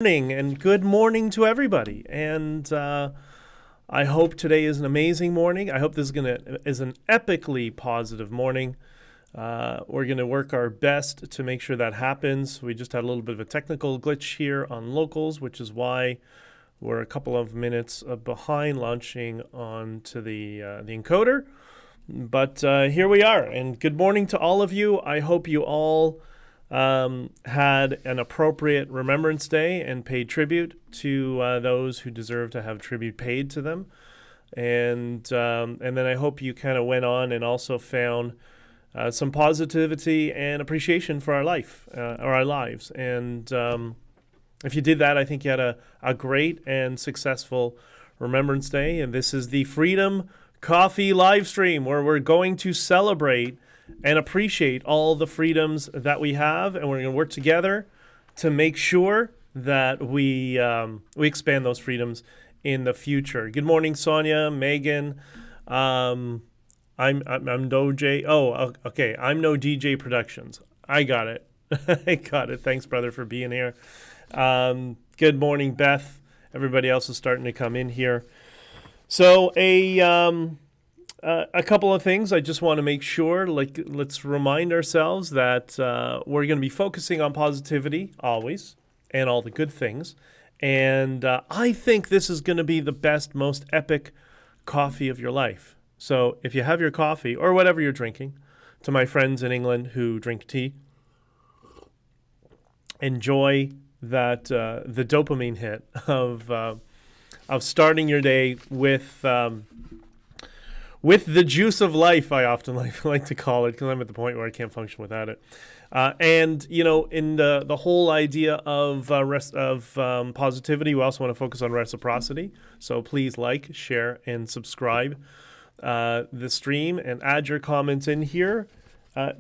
Morning and good morning to everybody. And I hope today is an amazing morning. I hope this is an epically positive morning. We're gonna work our best to make sure that happens. We just had a little bit of a technical glitch here on locals, which is why we're a couple of minutes behind launching onto the encoder. But here we are, and good morning to all of you. I hope you all had an appropriate Remembrance Day and paid tribute to those who deserve to have tribute paid to them. And then I hope you kind of went on and also found some positivity and appreciation for our life, or our lives. And if you did that, I think you had a great and successful Remembrance Day. And this is the Freedom Coffee live stream where we're going to celebrate and appreciate all the freedoms that we have, and we're going to work together to make sure that we expand those freedoms in the future. Good morning, Sonia, Megan. I'm No J. Oh, okay. I'm No DJ Productions. I got it. I got it. Thanks, brother, for being here. Good morning, Beth. Everybody else is starting to come in here. So a couple of things I just want to make sure, let's remind ourselves that we're going to be focusing on positivity always and all the good things. And I think this is going to be the best, most epic coffee of your life. So if you have your coffee or whatever you're drinking, to my friends in England who drink tea, enjoy that the dopamine hit of starting your day with the juice of life. I often like to call it, because I'm at the point where I can't function without it. And you know, in the whole idea of positivity, we also want to focus on reciprocity. So please like, share, and subscribe the stream, and add your comments in here.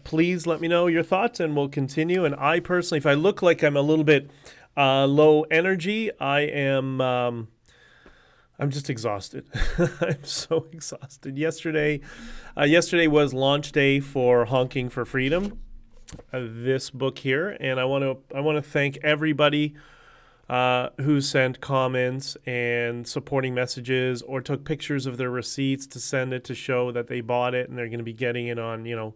Please let me know your thoughts, and we'll continue. And I personally, if I look like I'm a little bit low energy, I'm just exhausted. I'm so exhausted. Yesterday was launch day for Honking For Freedom, this book here, and I want to thank everybody who sent comments and supporting messages or took pictures of their receipts to send it to show that they bought it and they're going to be getting it on,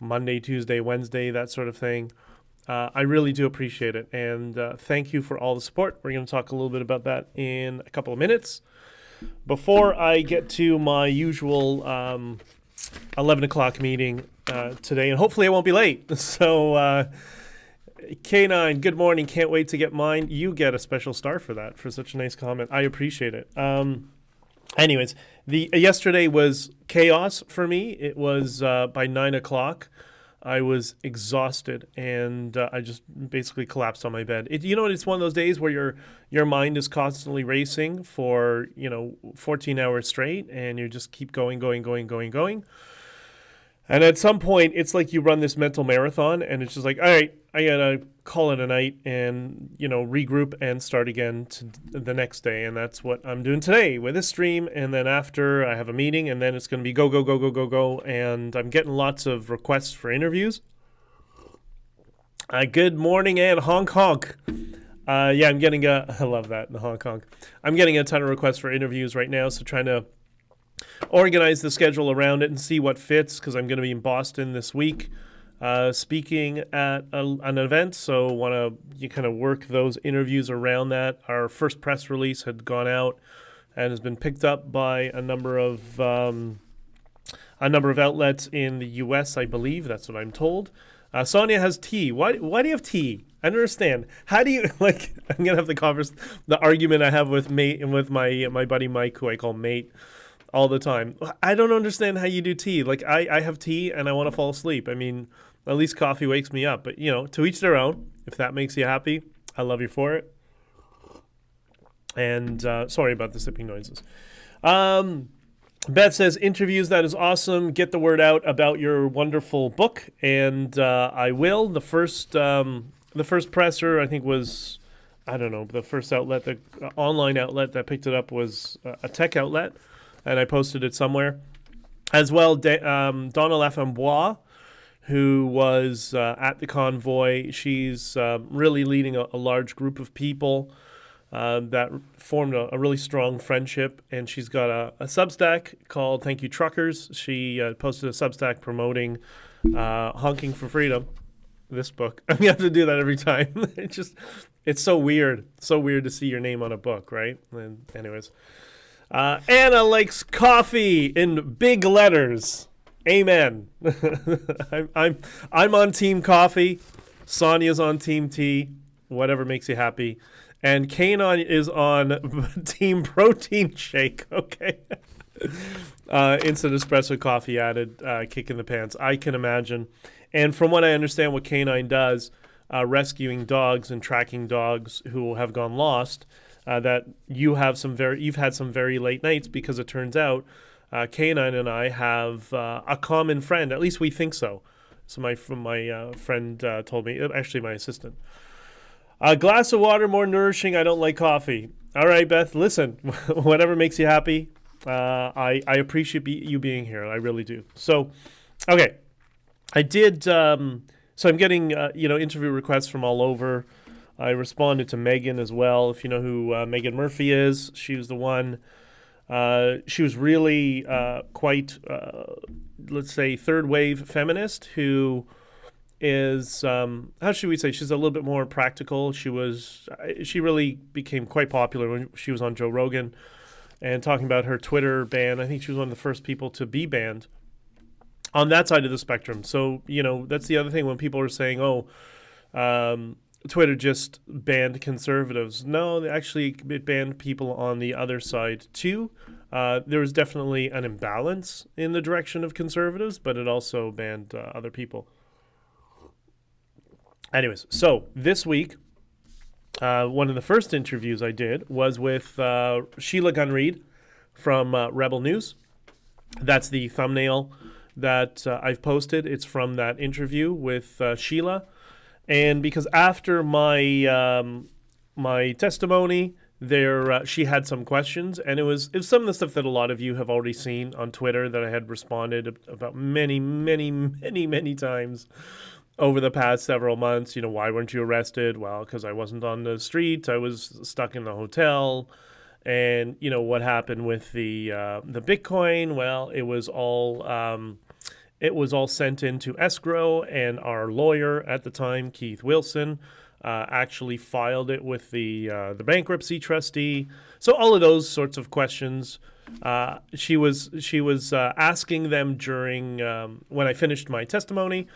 Monday, Tuesday, Wednesday, that sort of thing. I really do appreciate it, and thank you for all the support. We're going to talk a little bit about that in a couple of minutes. Before I get to my usual 11 o'clock meeting today, and hopefully I won't be late. So K9, good morning. Can't wait to get mine. You get a special star for that, for such a nice comment. I appreciate it. Anyways, yesterday was chaos for me. It was by 9 o'clock. I was exhausted, and I just basically collapsed on my bed. It's one of those days where your mind is constantly racing for 14 hours straight, and you just keep going. And at some point, it's like you run this mental marathon, and it's just like, all right, I gotta call it a night and regroup and start again to the next day. And that's what I'm doing today with this stream. And then after, I have a meeting, and then it's going to be go. And I'm getting lots of requests for interviews. Good morning, and honk. Yeah, I'm getting I love that, the honk. I'm getting a ton of requests for interviews right now, so trying to organize the schedule around it and see what fits, because I'm going to be in Boston this week speaking at an event, so want to kind of work those interviews around that. Our first press release had gone out and has been picked up by a number of outlets in the U.S., I believe. That's what I'm told. Sonia has tea. Why do you have tea? I don't understand. How do you I'm gonna have the argument I have with my buddy Mike, who I call Mate, all the time. I don't understand how you do tea. I have tea and I want to fall asleep. I mean, at least coffee wakes me up. But, to each their own. If that makes you happy, I love you for it. And sorry about the sipping noises. Beth says, interviews, that is awesome. Get the word out about your wonderful book. And I will. The first presser, I think, was, I don't know, the first outlet, the online outlet that picked it up was a tech outlet. And I posted it somewhere. As well, Donna Lafamboise, who was at the Convoy. She's really leading a large group of people that formed a really strong friendship. And she's got a Substack called Thank You Truckers. She posted a Substack promoting Honking For Freedom, this book. I mean, you have to do that every time. It's so weird. So weird to see your name on a book, right? And anyways, Anna likes coffee in big letters. Amen. I'm on team coffee. Sonia's on team tea. Whatever makes you happy. And Kanon is on team protein shake. Okay. Instant espresso coffee added, kick in the pants. I can imagine. And from what I understand, what Canine does, rescuing dogs and tracking dogs who have gone lost, that you've had some very late nights, because it turns out Canine and I have a common friend. At least we think so. So my friend told me, actually my assistant. A glass of water more nourishing. I don't like coffee. All right, Beth, listen, whatever makes you happy. I appreciate you being here. I really do. So, okay. I did, so I'm getting, interview requests from all over. I responded to Megan as well. If you know who Megan Murphy is, she was the one. She was really quite, let's say, third wave feminist who is, how should we say, she's a little bit more practical. She really became quite popular when she was on Joe Rogan and talking about her Twitter ban. I think she was one of the first people to be banned on that side of the spectrum. So, that's the other thing when people are saying, Twitter just banned conservatives. No, actually it banned people on the other side too. There was definitely an imbalance in the direction of conservatives, but it also banned other people. Anyways, so this week, one of the first interviews I did was with Sheila Gunn Reid from Rebel News. That's the thumbnail that I've posted. It's from that interview with Sheila. And because after my my testimony, she had some questions, and it was some of the stuff that a lot of you have already seen on Twitter that I had responded about many, many, many, many times over the past several months. Why weren't you arrested? Well, because I wasn't on the street. I was stuck in the hotel. And, what happened with the Bitcoin? Well, it was all sent into escrow, and our lawyer at the time, Keith Wilson, actually filed it with the bankruptcy trustee. So all of those sorts of questions, she was asking them during when I finished my testimony.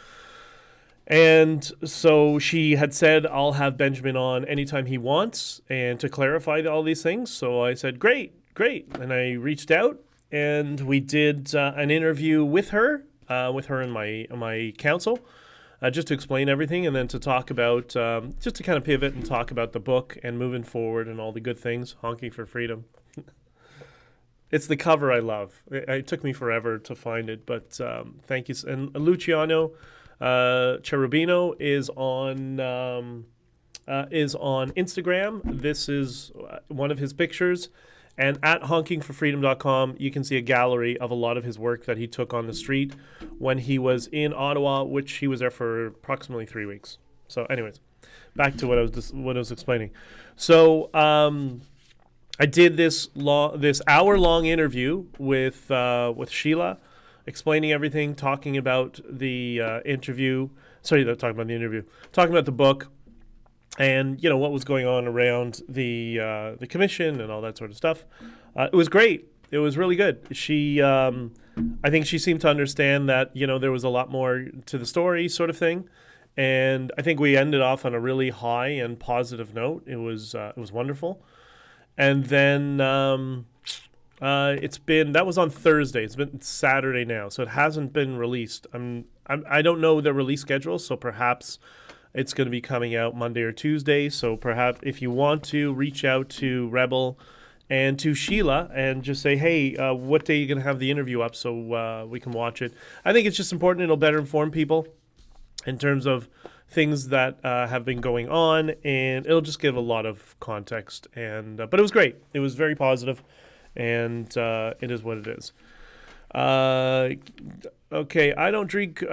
And so she had said, I'll have Benjamin on anytime he wants and to clarify all these things. So I said, great. And I reached out and we did an interview with her and my counsel, just to explain everything and then to talk about, just to kind of pivot and talk about the book and moving forward and all the good things, Honking for Freedom. It's the cover I love. It took me forever to find it, but thank you. And Luciano Cherubino is on Instagram. This is one of his pictures. And at HonkingForFreedom.com, you can see a gallery of a lot of his work that he took on the street when he was in Ottawa, which he was there for approximately 3 weeks. So anyways, back to what I was explaining. So I did this hour-long interview with Sheila, explaining everything, talking about the interview. Sorry, not talking about the interview. Talking about the book, and what was going on around the commission and all that sort of stuff. It was great. It was really good. She, I think, she seemed to understand that there was a lot more to the story, sort of thing. And I think we ended off on a really high and positive note. It was wonderful. And then that was on Thursday. It's been Saturday now, so it hasn't been released. I don't know the release schedule, so perhaps it's going to be coming out Monday or Tuesday. So perhaps if you want to reach out to Rebel and to Sheila and just say, hey, what day are you going to have the interview up so we can watch it? I think it's just important. It'll better inform people in terms of things that have been going on, and it'll just give a lot of context. And but it was great. It was very positive, and it is what it is. Okay, I don't drink.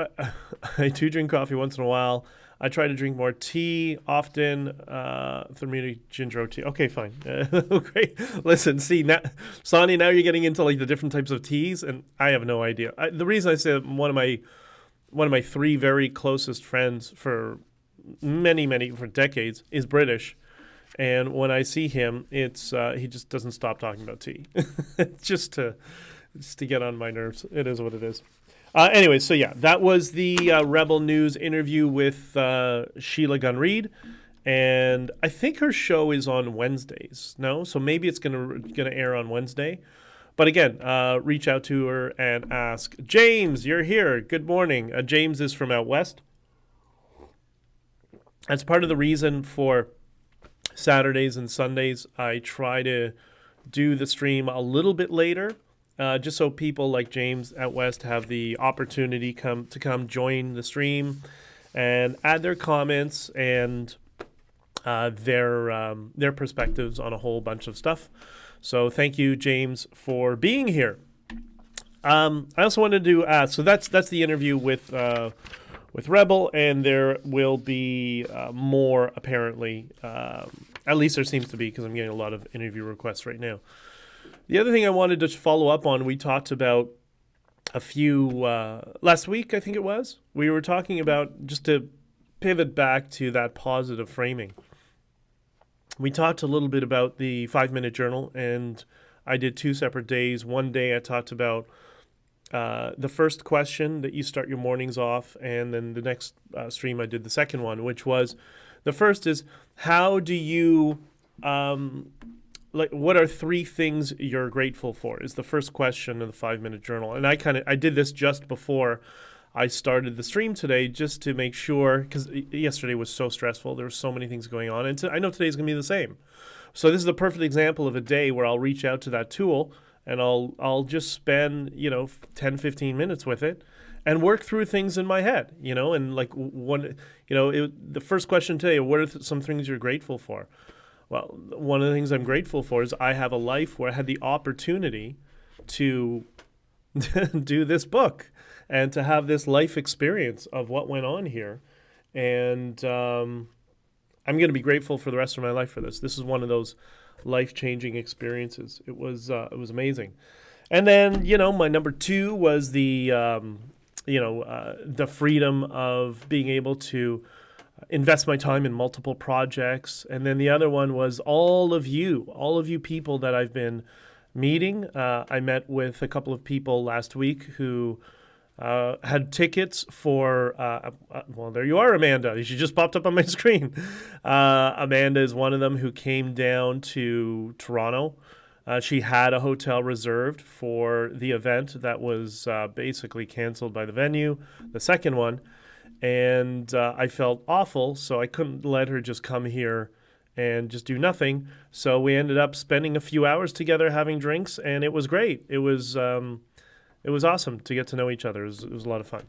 I do drink coffee once in a while. I try to drink more tea often. Thermidor ginger tea. Okay, fine. Great. Listen, see now, Sonny. Now you're getting into like the different types of teas, and I have no idea. The reason I say that one of my three very closest friends for for decades is British. And when I see him, it's he just doesn't stop talking about tea, just to get on my nerves. It is what it is. Anyway, so yeah, that was the Rebel News interview with Sheila Gunn Reid, and I think her show is on Wednesdays. No, so maybe it's gonna air on Wednesday. But again, reach out to her and ask, James, you're here. Good morning. James is from out west. That's part of the reason for Saturdays and Sundays, I try to do the stream a little bit later, just so people like James out west have the opportunity to come join the stream and add their comments and their perspectives on a whole bunch of stuff. So thank you, James, for being here. I also wanted to ask, so that's the interview with Rebel, and there will be more apparently. At least there seems to be, because I'm getting a lot of interview requests right now. The other thing I wanted to follow up on, we talked about a few last week, I think it was. We were talking about, just to pivot back to that positive framing. We talked a little bit about the 5-minute journal, and I did 2 separate days. One day I talked about the first question that you start your mornings off, and then the next stream I did the second one, which was, the first is, how do you, what are 3 things you're grateful for, is the first question of the 5-minute journal. And I did this just before I started the stream today, just to make sure, because yesterday was so stressful. There were so many things going on, and I know today's going to be the same. So this is the perfect example of a day where I'll reach out to that tool, and I'll just spend, 10, 15 minutes with it and work through things in my head, and like the first question today, what are some things you're grateful for? Well, one of the things I'm grateful for is I have a life where I had the opportunity to do this book and to have this life experience of what went on here. And I'm going to be grateful for the rest of my life for this. This is one of those life-changing experiences. It was amazing. And then, my number 2 was the freedom of being able to invest my time in multiple projects. And then the other one was all of you people that I've been meeting. I met with a couple of people last week who had tickets for, well, there you are, Amanda. She just popped up on my screen. Amanda is one of them who came down to Toronto. She had a hotel reserved for the event that was basically canceled by the venue, the second one. And I felt awful, so I couldn't let her just come here and just do nothing. So we ended up spending a few hours together having drinks, and it was great. It was awesome to get to know each other. It was a lot of fun.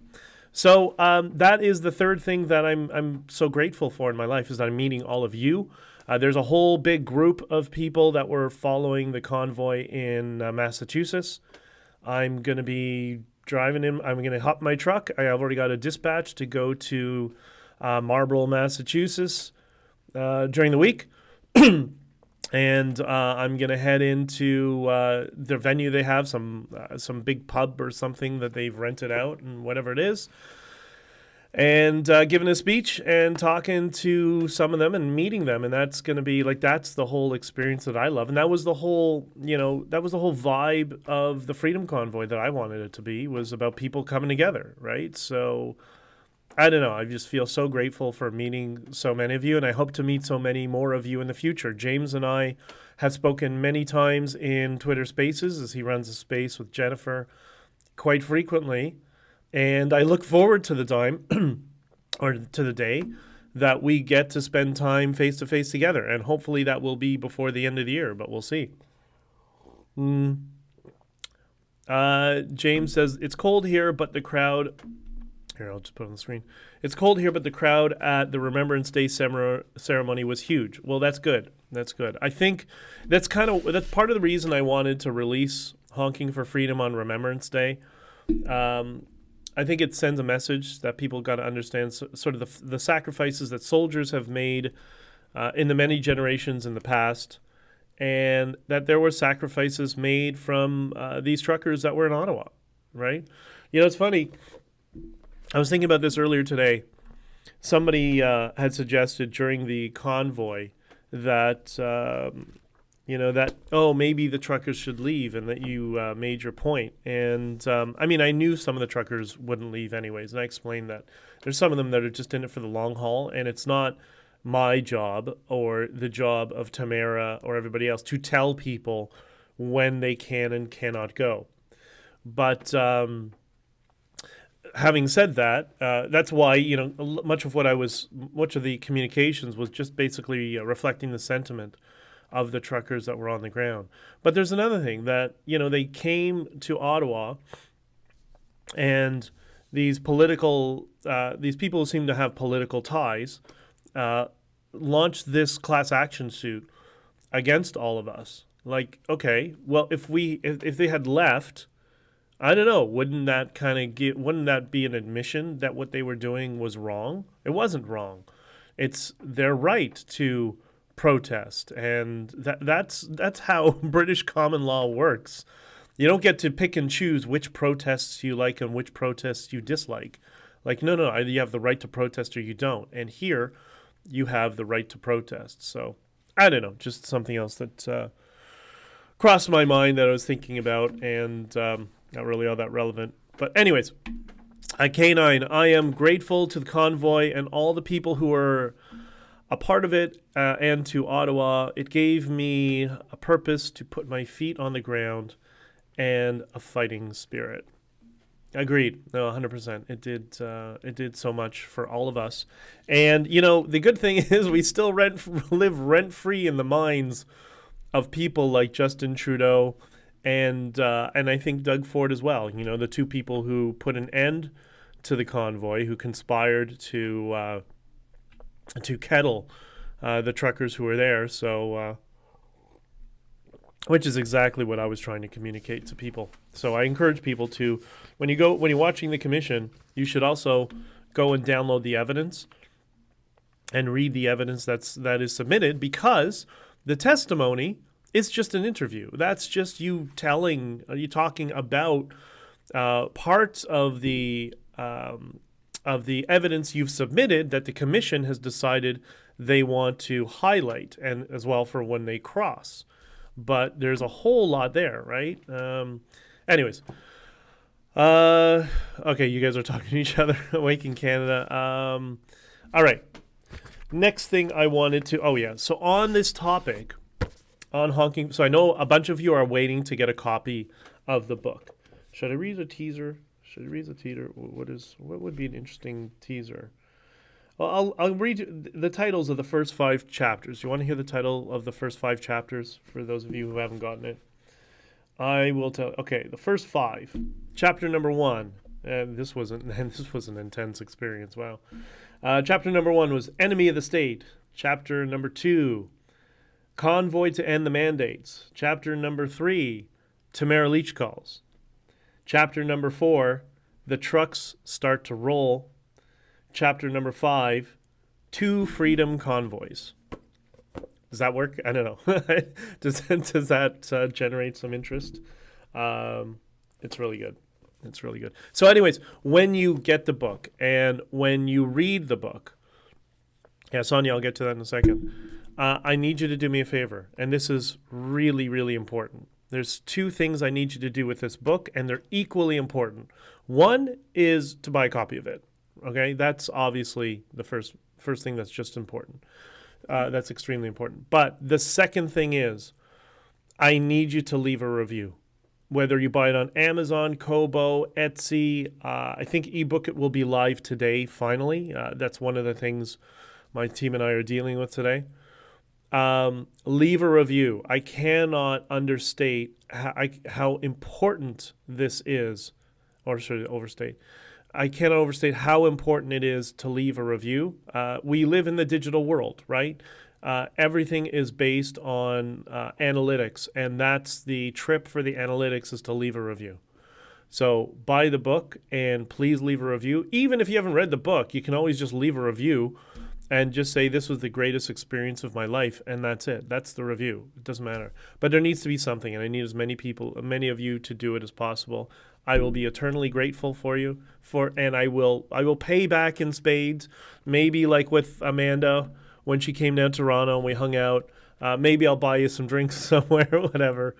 So that is the third thing that I'm so grateful for in my life, is that I'm meeting all of you. There's a whole big group of people that were following the convoy in Massachusetts. I'm going to be driving in. I'm going to hop my truck. I have already got a dispatch to go to Marlborough, Massachusetts during the week. And I'm going to head into the venue they have, some big pub or something that they've rented out, and whatever it is. And giving a speech and talking to some of them and meeting them. And that's going to be that's the whole experience that I love. And that was the whole, vibe of the Freedom Convoy that I wanted it to be, was about people coming together, right? So I don't know. I just feel so grateful for meeting so many of you, and I hope to meet so many more of you in the future. James and I have spoken many times in Twitter Spaces, as he runs a space with Jennifer quite frequently. And I look forward to the time, or to the day, that we get to spend time face-to-face together. And hopefully that will be before the end of the year, but we'll see. James says, it's cold here, but the crowd... Here, I'll just put it on the screen. It's cold here, but the crowd at the Remembrance Day ceremony was huge. Well, that's good. That's good. I think that's part of the reason I wanted to release Honking for Freedom on Remembrance Day. I think it sends a message that people got to understand sort of the sacrifices that soldiers have made in the many generations in the past, and that there were sacrifices made from these truckers that were in Ottawa, right? You know, it's funny. I was thinking about this earlier today. Somebody had suggested during the convoy that, maybe the truckers should leave, and that you made your point. And I knew some of the truckers wouldn't leave anyways. And I explained that there's some of them that are just in it for the long haul. And it's not my job or the job of Tamara or everybody else to tell people when they can and cannot go. But having said that, that's why, much of the communications was just basically reflecting the sentiment of the truckers that were on the ground. But there's another thing that, they came to Ottawa, and these people who seem to have political ties launched this class action suit against all of us. Like, okay, well, if they had left, I don't know, wouldn't that be an admission that what they were doing was wrong? It wasn't wrong. It's their right to protest, and that's how British common law works. You don't get to pick and choose which protests you like and which protests you dislike. Like, no, either you have the right to protest or you don't. And here, you have the right to protest. So, I don't know, just something else that crossed my mind that I was thinking about, and not really all that relevant. But anyways, K9, I am grateful to the convoy and all the people who were a part of it, and to Ottawa. It gave me a purpose to put my feet on the ground and a fighting spirit. Agreed. No, 100%. It did so much for all of us. And, the good thing is we still live rent-free in the minds of people like Justin Trudeau and I think Doug Ford as well. The two people who put an end to the convoy, who conspired to kettle the truckers who were there. So, which is exactly what I was trying to communicate to people. So I encourage people to, when you're watching the commission, you should also go and download the evidence and read the evidence that is submitted, because the testimony is just an interview. That's just you talking about parts of the evidence you've submitted that the commission has decided they want to highlight, and as well for when they cross. But there's a whole lot there, right? Anyways. Okay, you guys are talking to each other. Awake in Canada. All right. Next thing I wanted to... So on this topic, on honking... So I know a bunch of you are waiting to get a copy of the book. Should I read a teaser? What would be an interesting teaser? Well, I'll read the titles of the first 5 chapters. You want to hear the title of the first 5 chapters for those of you who haven't gotten it? I will tell. Okay, the first 5. Chapter number 1. And this was an intense experience. Wow. Chapter number 1 was Enemy of the State. Chapter number 2, Convoy to End the Mandates. Chapter number 3, Tamara Leach Calls. Chapter number 4, The Trucks Start to Roll. Chapter number 5, 2 Freedom Convoys. Does that work? I don't know. Does that generate some interest? It's really good. It's really good. So anyways, when you get the book and when you read the book, Sonia, I'll get to that in a second. I need you to do me a favor, and this is really, really important. There's 2 things I need you to do with this book, and they're equally important. One is to buy a copy of it. Okay, that's obviously the first thing that's just important. That's extremely important. But the second thing is, I need you to leave a review. Whether you buy it on Amazon, Kobo, Etsy, I think ebook it will be live today, finally. That's one of the things my team and I are dealing with today. Leave a review. I cannot understate how important this is, or should I overstate? I cannot overstate how important it is to leave a review. We live in the digital world, right? everything is based on analytics, and that's the trip for the analytics is to leave a review. So buy the book and please leave a review. Even if you haven't read the book, you can always just leave a review and just say this was the greatest experience of my life, and that's it. That's the review. It doesn't matter. But there needs to be something, and I need as many of you to do it as possible. I will be eternally grateful for you and I will pay back in spades. Maybe like with Amanda when she came down to Toronto and we hung out. Maybe I'll buy you some drinks somewhere, whatever.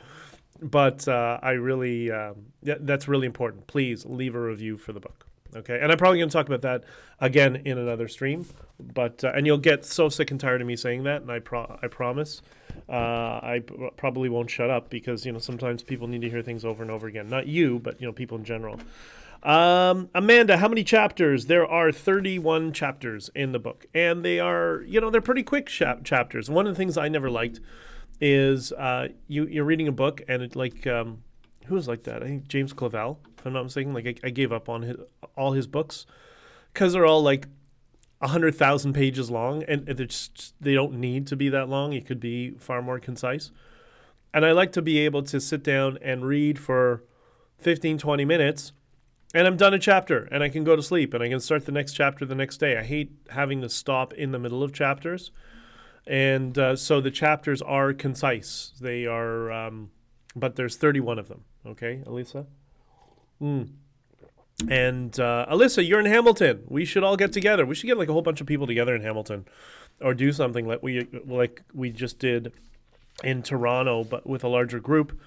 But that's really important. Please leave a review for the book. Okay, and I'm probably going to talk about that again in another stream, but and you'll get so sick and tired of me saying that, and I promise, I probably won't shut up because sometimes people need to hear things over and over again. Not you, but people in general. Amanda, how many chapters? There are 31 chapters in the book, and they are they're pretty quick chapters. One of the things I never liked is you're reading a book and it who was like that? I think James Clavell, if I'm not mistaken. Like I gave up on all his books because they're all like 100,000 pages long, and they don't need to be that long. It could be far more concise. And I like to be able to sit down and read for 15, 20 minutes, and I'm done a chapter, and I can go to sleep, and I can start the next chapter the next day. I hate having to stop in the middle of chapters. And so the chapters are concise. They are, but there's 31 of them. Okay, Alyssa? And Alyssa, you're in Hamilton. We should all get together. We should get like a whole bunch of people together in Hamilton, or do something like we just did in Toronto, but with a larger group.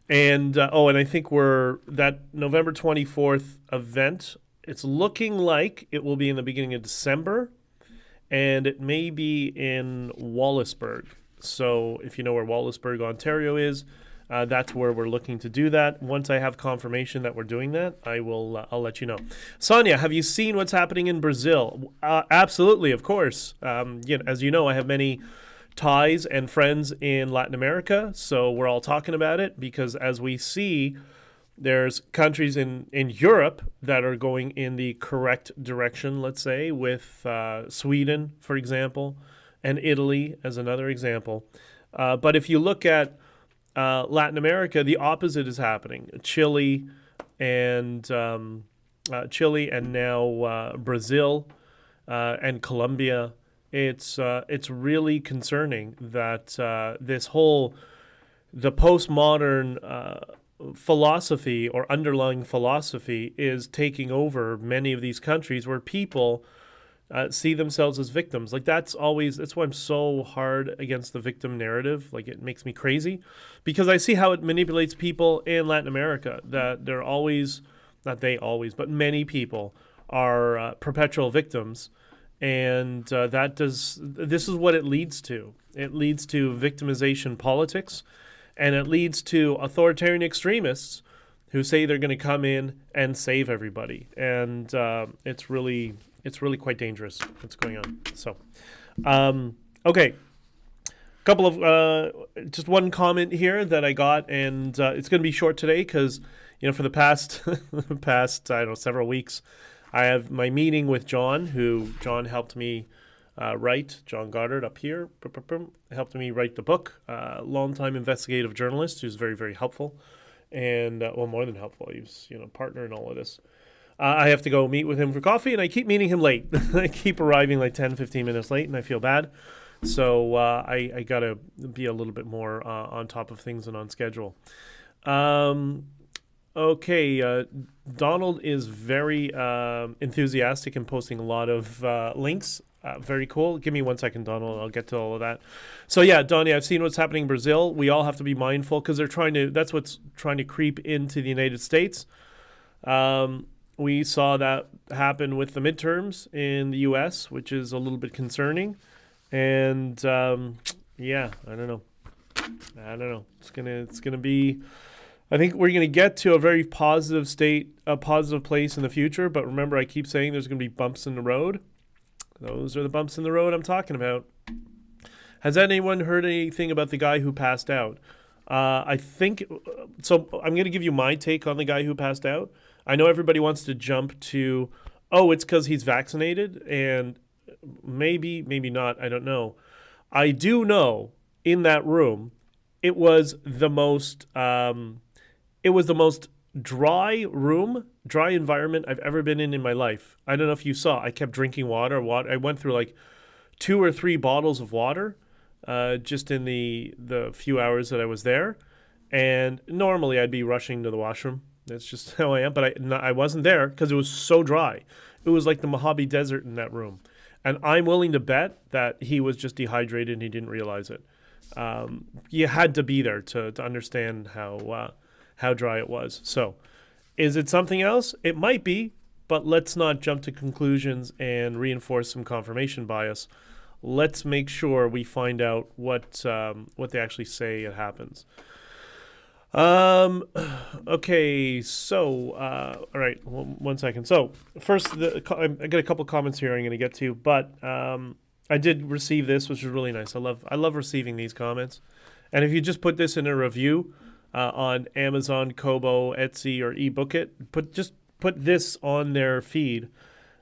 And and I think that November 24th event. It's looking like it will be in the beginning of December, and it may be in Wallaceburg. So if you know where Wallaceburg, Ontario is, that's where we're looking to do that. Once I have confirmation that we're doing that, I'll let you know. Sonia, have you seen what's happening in Brazil? Absolutely, of course. As you know, I have many ties and friends in Latin America, so we're all talking about it because as we see, there's countries in Europe that are going in the correct direction, let's say, with Sweden, for example, and Italy as another example. But if you look at Latin America, the opposite is happening. Chile and now Brazil and Colombia. It's really concerning that the postmodern philosophy or underlying philosophy is taking over many of these countries where people see themselves as victims. Like that's why I'm so hard against the victim narrative. Like it makes me crazy because I see how it manipulates people in Latin America, that they're always, not they always, but many people are perpetual victims. And this is what it leads to. It leads to victimization politics, and it leads to authoritarian extremists who say they're going to come in and save everybody. And it's really quite dangerous what's going on. So, okay. Couple of just one comment here that I got, and it's going to be short today because for the past several weeks, I have my meeting with John, who John helped me write. John Goddard up here helped me write the book. Longtime investigative journalist who's very, very helpful, and more than helpful. He's partner in all of this. I have to go meet with him for coffee, and I keep meeting him late. I keep arriving like 10, 15 minutes late, and I feel bad. So I got to be a little bit more on top of things and on schedule. Okay, Donald is very enthusiastic and posting a lot of links. Very cool. Give me 1 second, Donald. I'll get to all of that. So yeah, Donnie, I've seen what's happening in Brazil. We all have to be mindful because that's what's trying to creep into the United States. We saw that happen with the midterms in the U.S., which is a little bit concerning. And yeah, I don't know. It's gonna be. I think we're gonna get to a very positive state, a positive place in the future. But remember, I keep saying there's gonna be bumps in the road. Those are the bumps in the road I'm talking about. Has anyone heard anything about the guy who passed out? I think so. I'm gonna give you my take on the guy who passed out. I know everybody wants to jump to, it's because he's vaccinated, and maybe not. I don't know. I do know in that room, it was the most dry room, dry environment I've ever been in my life. I don't know if you saw. I kept drinking water. I went through like 2 or 3 bottles of water just in the few hours that I was there. And normally I'd be rushing to the washroom. That's just how I am. But I wasn't there because it was so dry. It was like the Mojave Desert in that room. And I'm willing to bet that he was just dehydrated and he didn't realize it. You had to be there to understand how dry it was. So is it something else? It might be, but let's not jump to conclusions and reinforce some confirmation bias. Let's make sure we find out what they actually say it happens. Okay, so all right, one second. So first, I got a couple comments here I'm going to get to, but I did receive this, which is really nice. I love receiving these comments, and if you just put this in a review on Amazon, Kobo, Etsy, or eBook it, put this on their feed.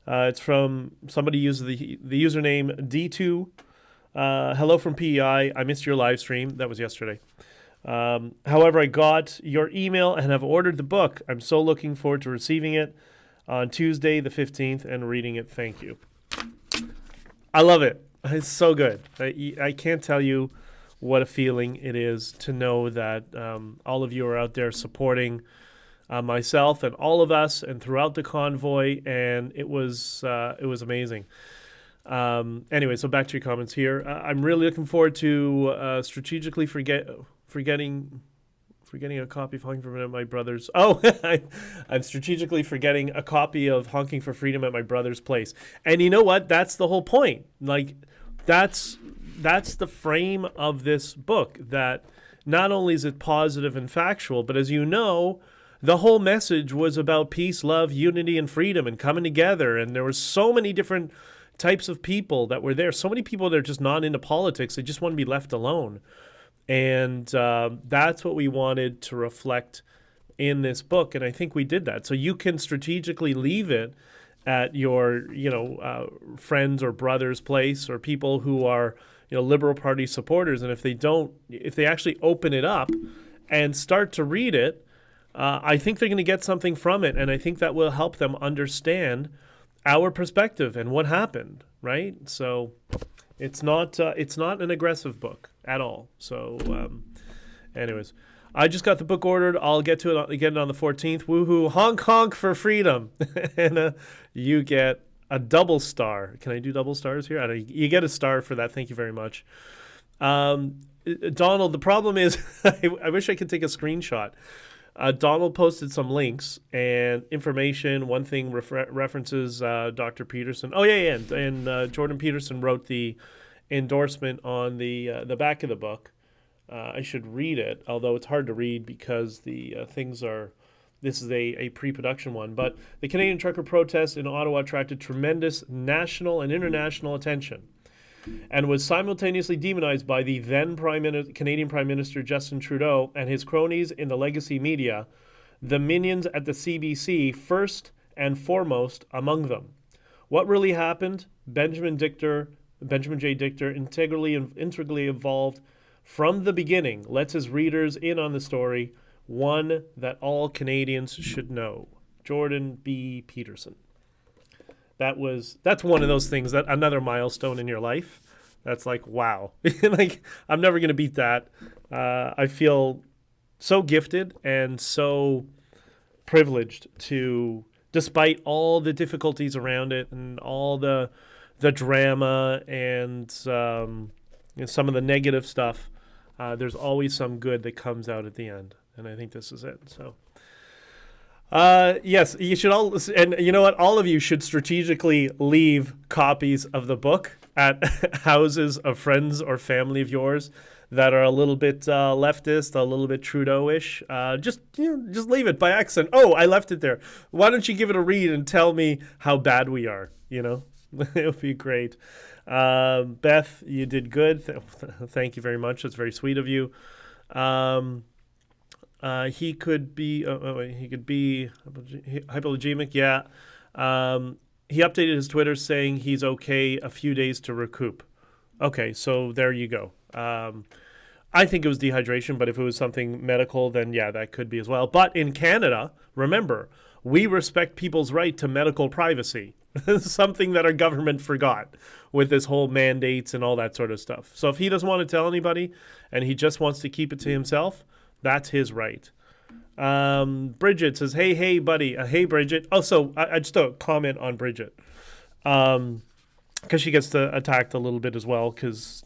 It's from somebody uses the username D2. Hello from PEI. I missed your live stream. That was yesterday. However, I got your email and have ordered the book. I'm so looking forward to receiving it on Tuesday the 15th and reading it. Thank you. I love it. It's so good. I can't tell you what a feeling it is to know that all of you are out there supporting myself and all of us and throughout the convoy, and it was amazing. Anyway, so back to your comments here. I'm really looking forward to strategically forgetting a copy of Honking for Freedom at my brother's. Oh, I'm strategically forgetting a copy of Honking for Freedom at my brother's place. And you know what? That's the whole point. Like, that's the frame of this book, that not only is it positive and factual, but as you know, the whole message was about peace, love, unity, and freedom and coming together. And there were so many different types of people that were there. So many people that are just not into politics. They just want to be left alone. And that's what we wanted to reflect in this book. And I think we did that. So you can strategically leave it at your, friends or brother's place, or people who are, Liberal Party supporters. And if they actually open it up and start to read it, I think they're going to get something from it. And I think that will help them understand our perspective and what happened, right? So it's not an aggressive book at all. So anyways, I just got the book ordered. I'll get to it again on the 14th. Woohoo! Honk for freedom. And you get a double star. Can I do double stars here? You get a star for that. Thank you very much. Donald, the problem is I wish I could take a screenshot. Donald posted some links and information. One thing references Dr. Peterson. Oh, yeah. And Jordan Peterson wrote the endorsement on the back of the book. I should read it, although it's hard to read because the things are... This is a pre-production one. But the Canadian trucker protest in Ottawa attracted tremendous national and international attention and was simultaneously demonized by the then Canadian Prime Minister Justin Trudeau and his cronies in the legacy media, the minions at the CBC first and foremost among them. What really happened? Benjamin J. Dichter, integrally involved from the beginning, lets his readers in on the story, one that all Canadians should know. Jordan B. Peterson. That's one of those things, that another milestone in your life. That's like, wow. Like, I'm never going to beat that. I feel so gifted and so privileged to, despite all the difficulties around it and all the drama and some of the negative stuff, there's always some good that comes out at the end. And I think this is it. So, yes, you should all, and you know what? All of you should strategically leave copies of the book at houses of friends or family of yours that are a little bit leftist, a little bit Trudeau-ish. Just leave it by accident. Oh, I left it there. Why don't you give it a read and tell me how bad we are? It would be great. Beth, you did good. Thank you very much. That's very sweet of you. He could be hypoglycemic. Yeah. He updated his Twitter saying he's okay, a few days to recoup. Okay, so there you go. I think it was dehydration, but if it was something medical, then yeah, that could be as well. But in Canada, remember, we respect people's right to medical privacy. Something that our government forgot with this whole mandates and all that sort of stuff. So if he doesn't want to tell anybody and he just wants to keep it to himself, that's his right. Bridget says, hey, buddy. Hey, Bridget. Also, I just a comment on Bridget. Because she gets attacked a little bit as well because,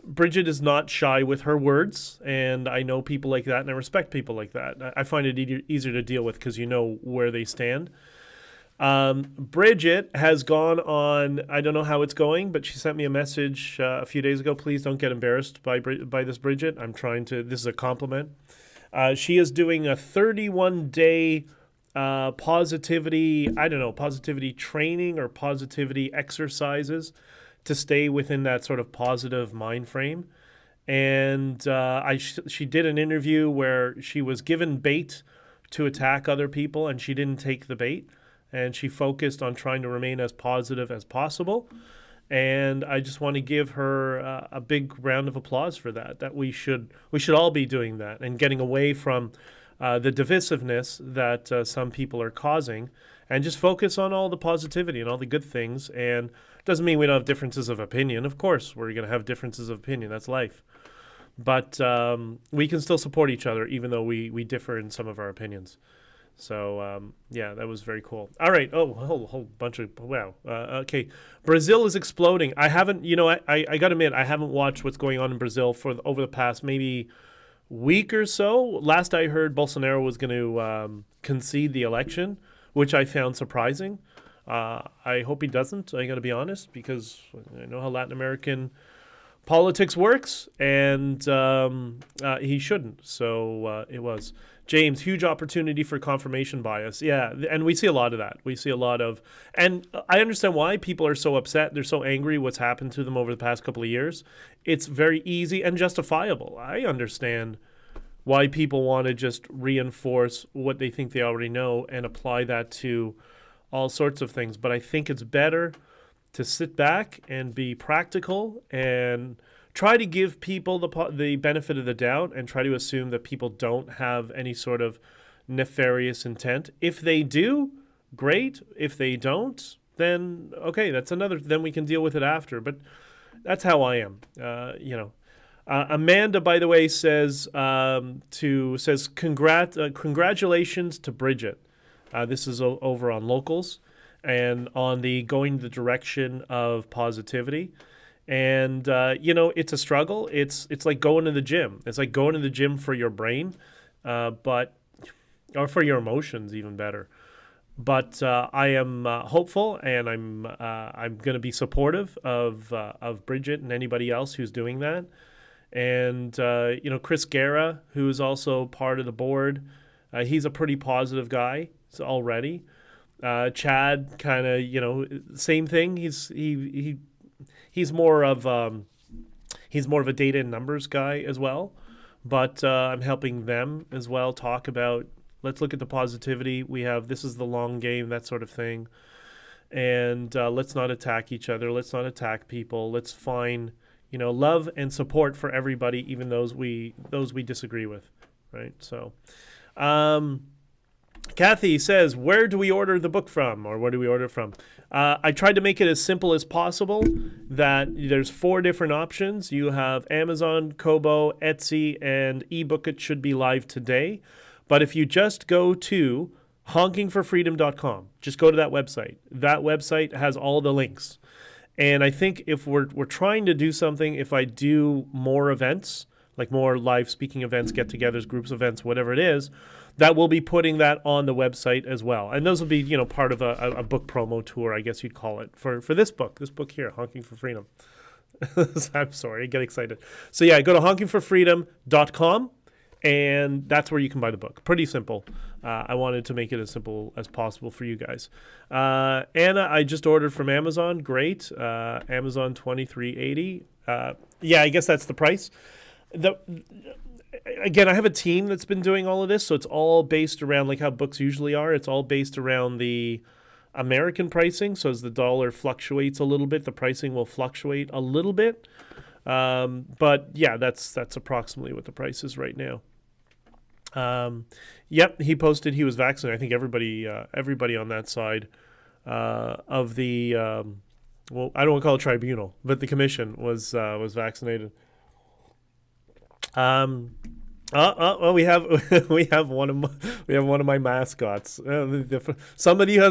Bridget is not shy with her words, and I know people like that, and I respect people like that. I find it easier to deal with because you know where they stand. Bridget has gone on, I don't know how it's going, but she sent me a message a few days ago. Please don't get embarrassed by this, Bridget. This is a compliment. She is doing a 31-day positivity training or positivity exercises to stay within that sort of positive mind frame. And she did an interview where she was given bait to attack other people, and she didn't take the bait. And she focused on trying to remain as positive as possible. And I just want to give her a big round of applause for that. That we should all be doing that and getting away from the divisiveness that some people are causing, and just focus on all the positivity and all the good things. And it doesn't mean we don't have differences of opinion. Of course, we're going to have differences of opinion. That's life. But we can still support each other, even though we differ in some of our opinions. So, that was very cool. All right. Oh, a whole bunch of, wow. Okay. Brazil is exploding. I haven't, I got to admit, I haven't watched what's going on in Brazil over the past maybe week or so. Last I heard, Bolsonaro was going to concede the election, which I found surprising. I hope he doesn't, I got to be honest, because I know how Latin American politics works, and he shouldn't. So it was. James, huge opportunity for confirmation bias. Yeah, and we see a lot of that. We see a lot of, and I understand why people are so upset. They're so angry what's happened to them over the past couple of years. It's very easy and justifiable. I understand why people want to just reinforce what they think they already know and apply that to all sorts of things. But I think it's better to sit back and be practical and try to give people the benefit of the doubt and try to assume that people don't have any sort of nefarious intent. If they do, great. If they don't, then okay, then we can deal with it after. But that's how I am. Amanda, by the way, says congratulations to Bridget. This is over on Locals and on the going the direction of positivity. And, it's a struggle. It's like going to the gym. It's like going to the gym for your brain, or for your emotions, even better. But I am hopeful, and I'm going to be supportive of Bridget and anybody else who's doing that. And, Chris Guerra, who is also part of the board, he's a pretty positive guy already. Chad, kind of, same thing. He's more of a data and numbers guy as well, but I'm helping them as well talk about, let's look at the positivity. This is the long game, that sort of thing. And let's not attack each other. Let's not attack people. Let's find, love and support for everybody, even those we disagree with, right? So, Kathy says, where do we order the book from, or where do we order from? I tried to make it as simple as possible, that there's 4 different options. You have Amazon, Kobo, Etsy, and ebook. It should be live today. But if you just go to HonkingForFreedom.com, just go to that website has all the links. And I think if we're trying to do something, if I do more events, like more live speaking events, get-togethers, groups events, whatever it is, that we'll be putting that on the website as well. And those will be, part of a book promo tour, I guess you'd call it, for this book here, Honking for Freedom. I'm sorry, I get excited. So yeah, go to HonkingForFreedom.com, and that's where you can buy the book. Pretty simple. I wanted to make it as simple as possible for you guys. Anna, I just ordered from Amazon. Great. Amazon $23.80. Yeah, I guess that's the price. Again, I have a team that's been doing all of this, so it's all based around like how books usually are. It's all based around the American pricing. So as the dollar fluctuates a little bit, the pricing will fluctuate a little bit. But yeah, that's approximately what the price is right now. Yep, he posted he was vaccinated. I think everybody on that side of the well, I don't want to call it tribunal, but the commission was vaccinated. Well, we have one of my mascots. Somebody who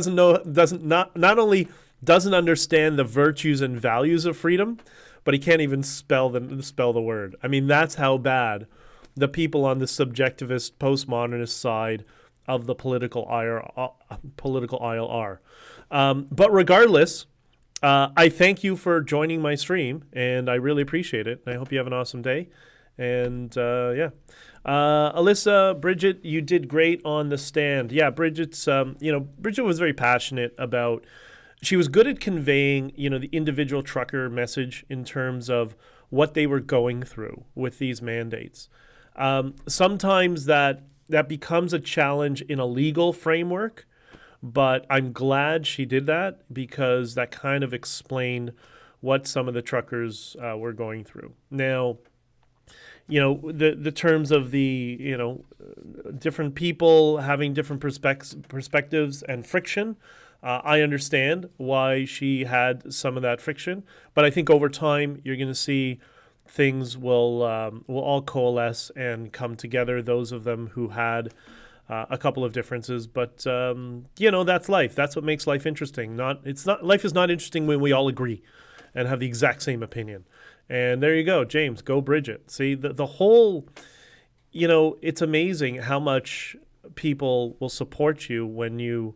not only doesn't understand the virtues and values of freedom, but he can't even spell the word. I mean, that's how bad the people on the subjectivist, postmodernist side of the political aisle are. But regardless, I thank you for joining my stream, and I really appreciate it. I hope you have an awesome day. And yeah. Alyssa, Bridget, you did great on the stand. Yeah, Bridget's, Bridget was very passionate about, she was good at conveying, the individual trucker message in terms of what they were going through with these mandates. Sometimes that becomes a challenge in a legal framework, but I'm glad she did that because that kind of explained what some of the truckers were going through. Now, the terms of the, different people having different perspectives and friction, I understand why she had some of that friction. But I think over time, you're going to see things will all coalesce and come together, those of them who had a couple of differences. But, that's life. That's what makes life interesting. Life is not interesting when we all agree and have the exact same opinion. And there you go, James, go Bridget. See, the whole, it's amazing how much people will support you when you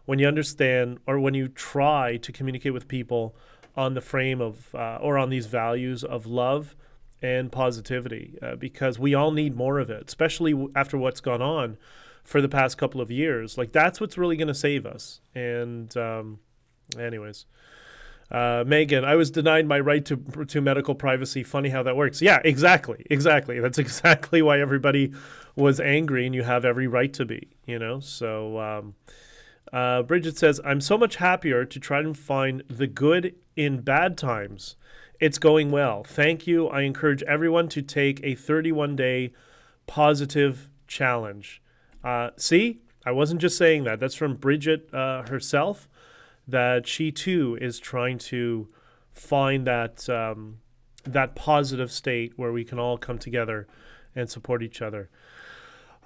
understand or when you try to communicate with people on the frame of or on these values of love and positivity, because we all need more of it, especially after what's gone on for the past couple of years. Like, that's what's really going to save us. And anyways. Megan, I was denied my right to medical privacy. Funny how that works. Yeah, exactly. That's exactly why everybody was angry, and you have every right to be, So Bridget says, I'm so much happier to try to find the good in bad times. It's going well. Thank you. I encourage everyone to take a 31-day positive challenge. See, I wasn't just saying that. That's from Bridget herself. That she too is trying to find that positive state where we can all come together and support each other.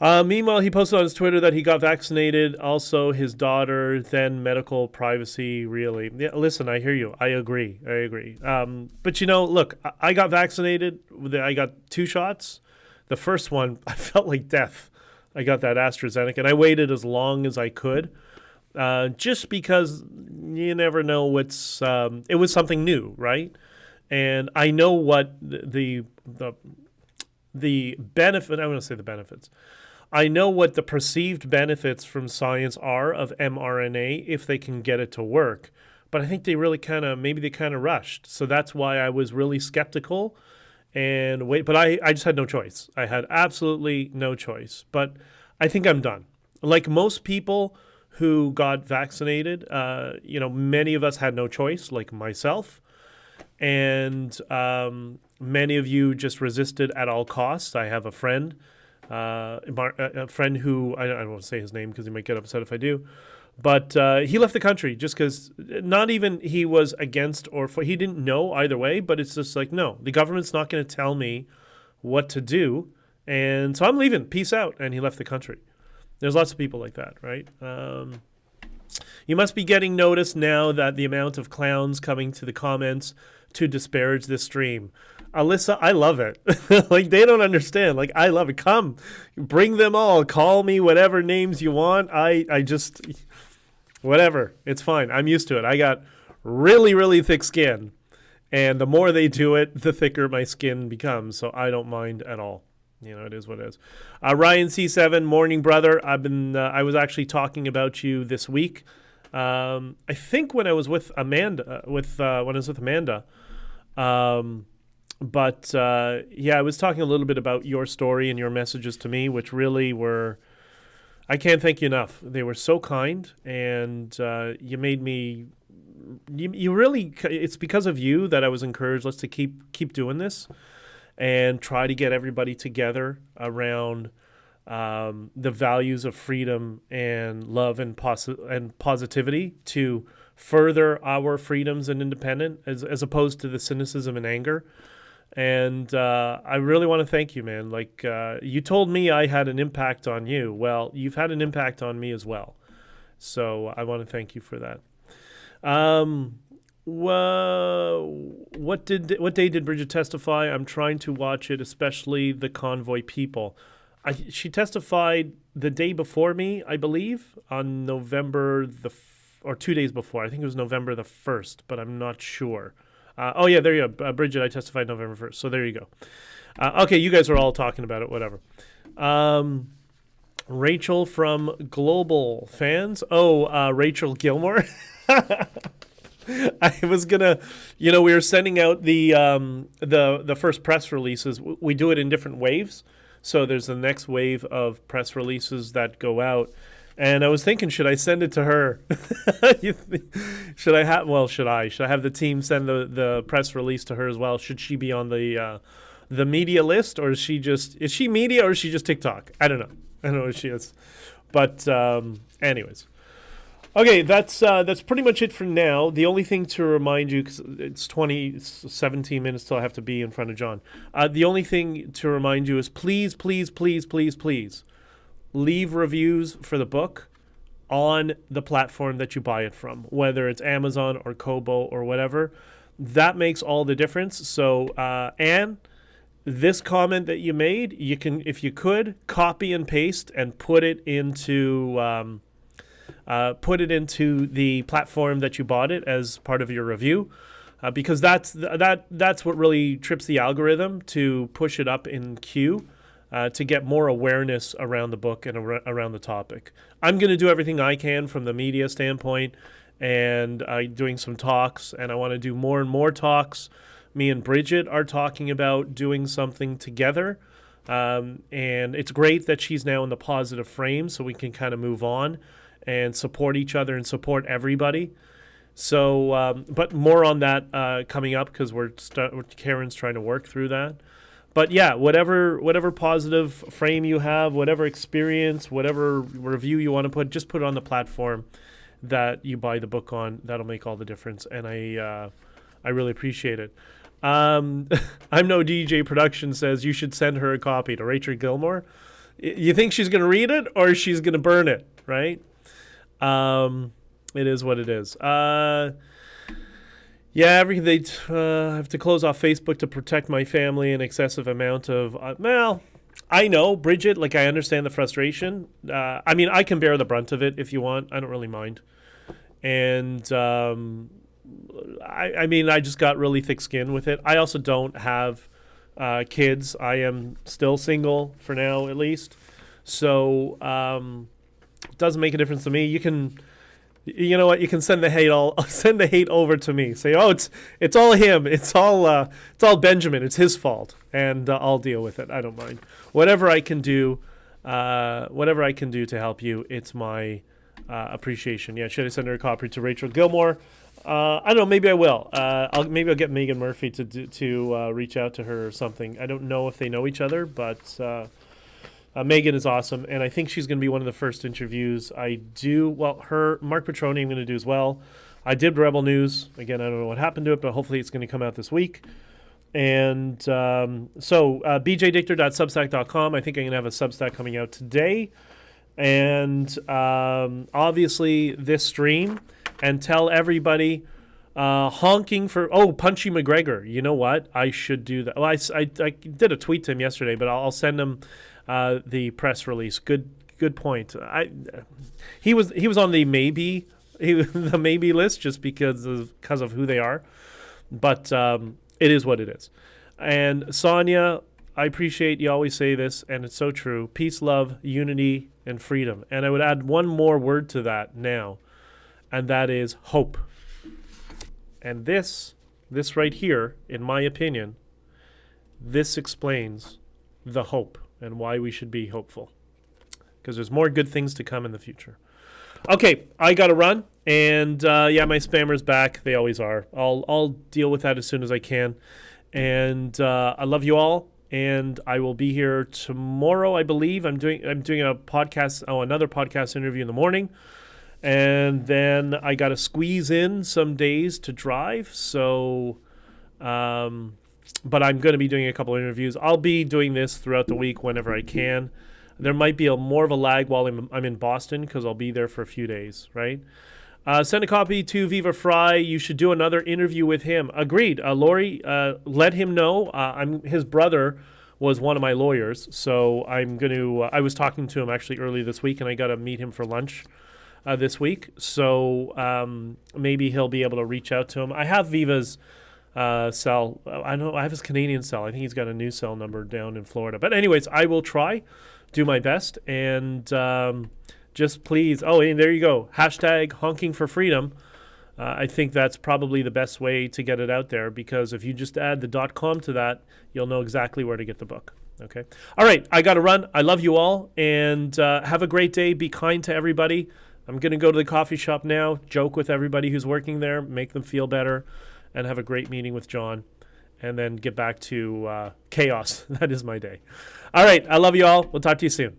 Meanwhile, he posted on his Twitter that he got vaccinated. Also, his daughter, then medical privacy, really. Yeah, listen, I hear you. I agree. But, look, I got vaccinated. I got 2 shots. The first one, I felt like death. I got that AstraZeneca, and I waited as long as I could. Just because you never know what's it was something new, right? And I know what the benefit, I want to say the benefits. I know what the perceived benefits from science are of mRNA if they can get it to work. But I think they really kind of rushed. So that's why I was really skeptical but I just had no choice. I had absolutely no choice. But I think I'm done. Like most people who got vaccinated, many of us had no choice, like myself. And many of you just resisted at all costs. I have a friend, who, I don't want to say his name because he might get upset if I do, but he left the country just because not even he was against he didn't know either way, but it's just like, no, the government's not going to tell me what to do. And so I'm leaving. Peace out. And he left the country. There's lots of people like that, right? You must be getting noticed now that the amount of clowns coming to the comments to disparage this stream. Alyssa, I love it. Like, they don't understand. Like, I love it. Come, bring them all. Call me whatever names you want. I just, whatever. It's fine. I'm used to it. I got really, really thick skin. And the more they do it, the thicker my skin becomes. So I don't mind at all. It is what it is. Ryan C7, morning, brother. I was actually talking about you this week. I think when I was with Amanda, But I was talking a little bit about your story and your messages to me, which really were, I can't thank you enough. They were so kind, and you made me. You really. It's because of you that I was encouraged. Let's to keep doing this, and try to get everybody together around the values of freedom and love and positivity to further our freedoms and independence, as opposed to the cynicism and anger. And I really want to thank you, man. Like, you told me I had an impact on you. Well, you've had an impact on me as well. So I want to thank you for that. What day did Bridget testify? I'm trying to watch it, especially the Convoy people. She testified the day before me, I believe, on November or 2 days before. I think it was November the 1st, but I'm not sure. Oh, yeah, there you go. Bridget, I testified November 1st. So there you go. Okay, you guys are all talking about it, whatever. Rachel from Global Fans. Oh, Rachel Gilmore. I was gonna, we were sending out the first press releases. We do it in different waves. So there's the next wave of press releases that go out. And I was thinking, should I send it to her? Should I have the team send the press release to her as well? Should she be on the media list, or is she media, or is she just TikTok? I don't know what she is. But anyways. Okay, that's pretty much it for now. The only thing to remind you, because it's 17 minutes till I have to be in front of John. The only thing to remind you is please, please, please, please, please, leave reviews for the book on the platform that you buy it from, whether it's Amazon or Kobo or whatever. That makes all the difference. So, Anne, this comment that you made, you can, if you could, copy and paste and put it into the platform that you bought it as part of your review, because that's what really trips the algorithm to push it up in queue. To get more awareness around the book and around the topic. I'm going to do everything I can from the media standpoint, and doing some talks, and I want to do more and more talks. Me and Bridget are talking about doing something together, and it's great that she's now in the positive frame, so we can kind of move on and support each other and support everybody. So, but more on that coming up, because Karen's trying to work through that. But yeah, whatever positive frame you have, whatever experience, whatever review you want to put, just put it on the platform that you buy the book on. That'll make all the difference, and I really appreciate it. I'm No DJ Production says you should send her a copy to Rachel Gilmore. You think she's going to read it, or she's going to burn it, right? It is what it is. Yeah, they have to close off Facebook to protect my family. An excessive amount of I know, Bridget. Like, I understand the frustration. I mean, I can bear the brunt of it if you want. I don't really mind. And I mean, I just got really thick skin with it. I also don't have kids. I am still single for now, at least. So it doesn't make a difference to me. You know what? You can send the hate over to me. Say, oh, it's all him. It's all Benjamin. It's his fault, and I'll deal with it. I don't mind. Whatever I can do to help you, it's my appreciation. Yeah, should I send her a copy to Rachel Gilmore? I don't know. Maybe I will. I'll get Megan Murphy to reach out to her or something. I don't know if they know each other, but. Megan is awesome, and I think she's going to be one of the first interviews I do. Well, Mark Petroni I'm going to do as well. I did Rebel News. Again, I don't know what happened to it, but hopefully it's going to come out this week. And BJdichter.substack.com. I think I'm going to have a Substack coming out today. And obviously this stream, and tell everybody Punchy McGregor. You know what? I should do that. Well, I did a tweet to him yesterday, but I'll send him the press release. Good point. He was on the maybe list just because of who they are, but it is what it is. And Sonia, I appreciate you always say this, and it's so true. Peace, love, unity, and freedom. And I would add one more word to that now, and that is hope. And this right here, in my opinion, this explains the hope and why we should be hopeful. because there's more good things to come in the future. Okay, I got to run. And my spammer's back. They always are. I'll deal with that as soon as I can. And I love you all. And I will be here tomorrow, I believe. I'm doing a podcast, another podcast interview in the morning. And then I got to squeeze in some days to drive. So, but I'm going to be doing a couple of interviews. I'll be doing this throughout the week whenever I can. There might be more of a lag while I'm in Boston because I'll be there for a few days, right? Send a copy to Viva Fry. You should do another interview with him. Agreed. Lori, let him know. His brother was one of my lawyers, so I'm going to. I was talking to him actually early this week, and I got to meet him for lunch this week. So maybe he'll be able to reach out to him. I have Viva's cell. I have his Canadian cell. I think he's got a new cell number down in Florida. But anyways, I will do my best, and. Just please, and there you go, hashtag Honking For Freedom. I think that's probably the best way to get it out there, because if you just add the .com to that, you'll know exactly where to get the book. Okay. All right, I got to run. I love you all, and have a great day. Be kind to everybody. I'm going to go to the coffee shop now, joke with everybody who's working there, make them feel better, and have a great meeting with John, and then get back to chaos. That is my day. All right, I love you all. We'll talk to you soon.